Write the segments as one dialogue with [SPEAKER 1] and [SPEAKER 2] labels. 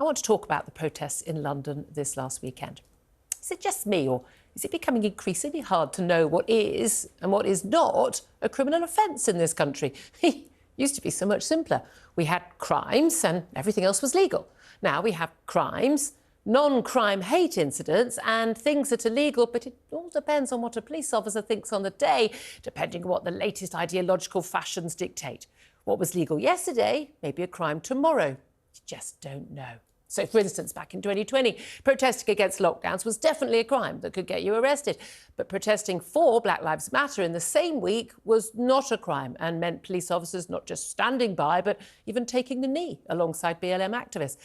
[SPEAKER 1] I want to talk about the protests in London this last weekend. Is it just me, or is it becoming increasingly hard to know what is and what is not a criminal offence in this country? It used to be so much simpler. We had crimes and everything else was legal. Now we have crimes, non-crime hate incidents and things that are legal, but it all depends on what a police officer thinks on the day, depending on what the latest ideological fashions dictate. What was legal yesterday may be a crime tomorrow. You just don't know. So, for instance, back in 2020, protesting against lockdowns was definitely a crime that could get you arrested. But protesting for Black Lives Matter in the same week was not a crime and meant police officers not just standing by, but even taking the knee alongside BLM activists.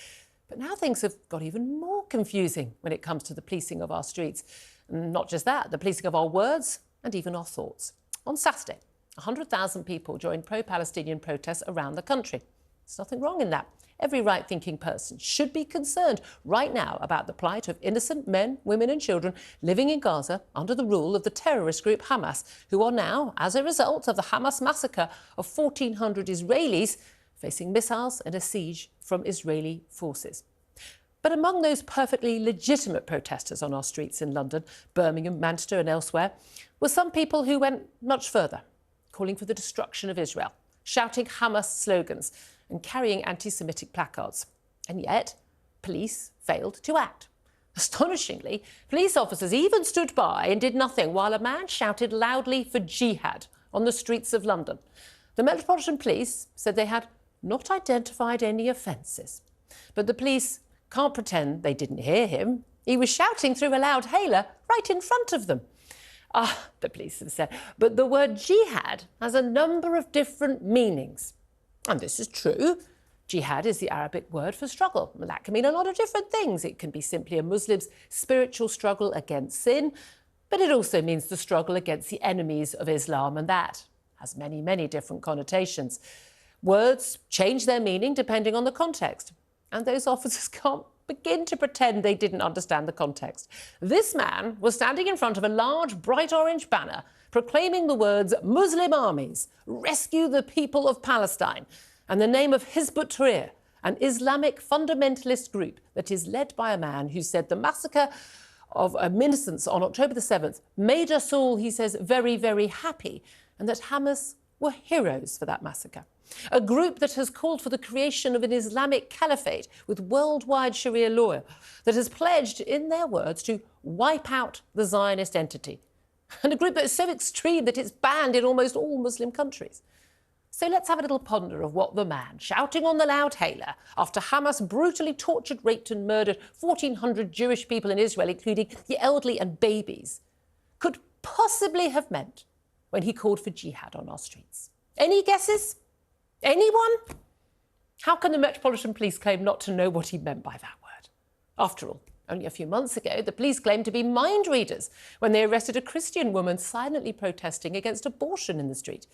[SPEAKER 1] But now things have got even more confusing when it comes to the policing of our streets. And not just that, the policing of our words and even our thoughts. On Saturday, 100,000 people joined pro-Palestinian protests around the country. There's nothing wrong in that. Every right-thinking person should be concerned right now about the plight of innocent men, women and children living in Gaza under the rule of the terrorist group Hamas, who are now, as a result of the Hamas massacre of 1,400 Israelis, facing missiles and a siege from Israeli forces. But among those perfectly legitimate protesters on our streets in London, Birmingham, Manchester and elsewhere, were some people who went much further, calling for the destruction of Israel, shouting Hamas slogans and carrying anti-Semitic placards. And yet, police failed to act. Astonishingly, police officers even stood by and did nothing while a man shouted loudly for jihad on the streets of London. The Metropolitan Police said they had not identified any offences. But the police can't pretend they didn't hear him. He was shouting through a loud hailer right in front of them. The police have said, but the word jihad has a number of different meanings. And this is true. Jihad is the Arabic word for struggle. That can mean a lot of different things. It can be simply a Muslim's spiritual struggle against sin, but it also means the struggle against the enemies of Islam, and that has many, many different connotations. Words change their meaning depending on the context, and those officers can't begin to pretend they didn't understand the context. This man was standing in front of a large, bright orange banner proclaiming the words Muslim armies, rescue the people of Palestine, and the name of Hizb ut-Tahrir, an Islamic fundamentalist group that is led by a man who said the massacre of innocents on October the 7th made us all, he says, very, very happy, and that Hamas were heroes for that massacre. A group that has called for the creation of an Islamic caliphate with worldwide Sharia law, that has pledged, in their words, to wipe out the Zionist entity. And a group that is so extreme that it's banned in almost all Muslim countries. So let's have a little ponder of what the man, shouting on the loud hailer after Hamas brutally tortured, raped and murdered 1,400 Jewish people in Israel, including the elderly and babies, could possibly have meant when he called for jihad on our streets. Any guesses? Anyone? How can the Metropolitan Police claim not to know what he meant by that word? After all, only a few months ago, the police claimed to be mind readers when they arrested a Christian woman silently protesting against abortion in the street.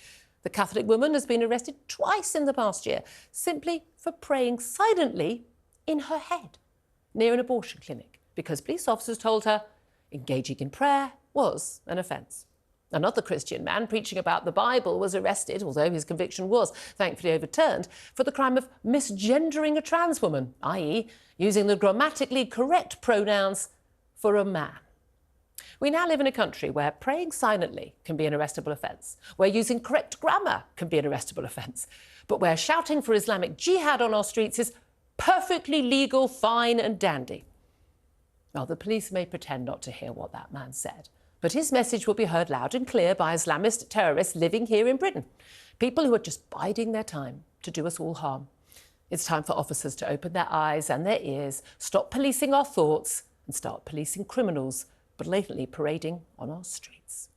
[SPEAKER 1] The Catholic woman has been arrested twice in the past year, simply for praying silently in her head near an abortion clinic, because police officers told her engaging in prayer was an offence. Another Christian man preaching about the Bible was arrested, although his conviction was thankfully overturned, for the crime of misgendering a trans woman, i.e. using the grammatically correct pronouns for a man. We now live in a country where praying silently can be an arrestable offence, where using correct grammar can be an arrestable offence, but where shouting for Islamic jihad on our streets is perfectly legal, fine and dandy. Well, the police may pretend not to hear what that man said, but his message will be heard loud and clear by Islamist terrorists living here in Britain, people who are just biding their time to do us all harm. It's time for officers to open their eyes and their ears, stop policing our thoughts and start policing criminals blatantly parading on our streets.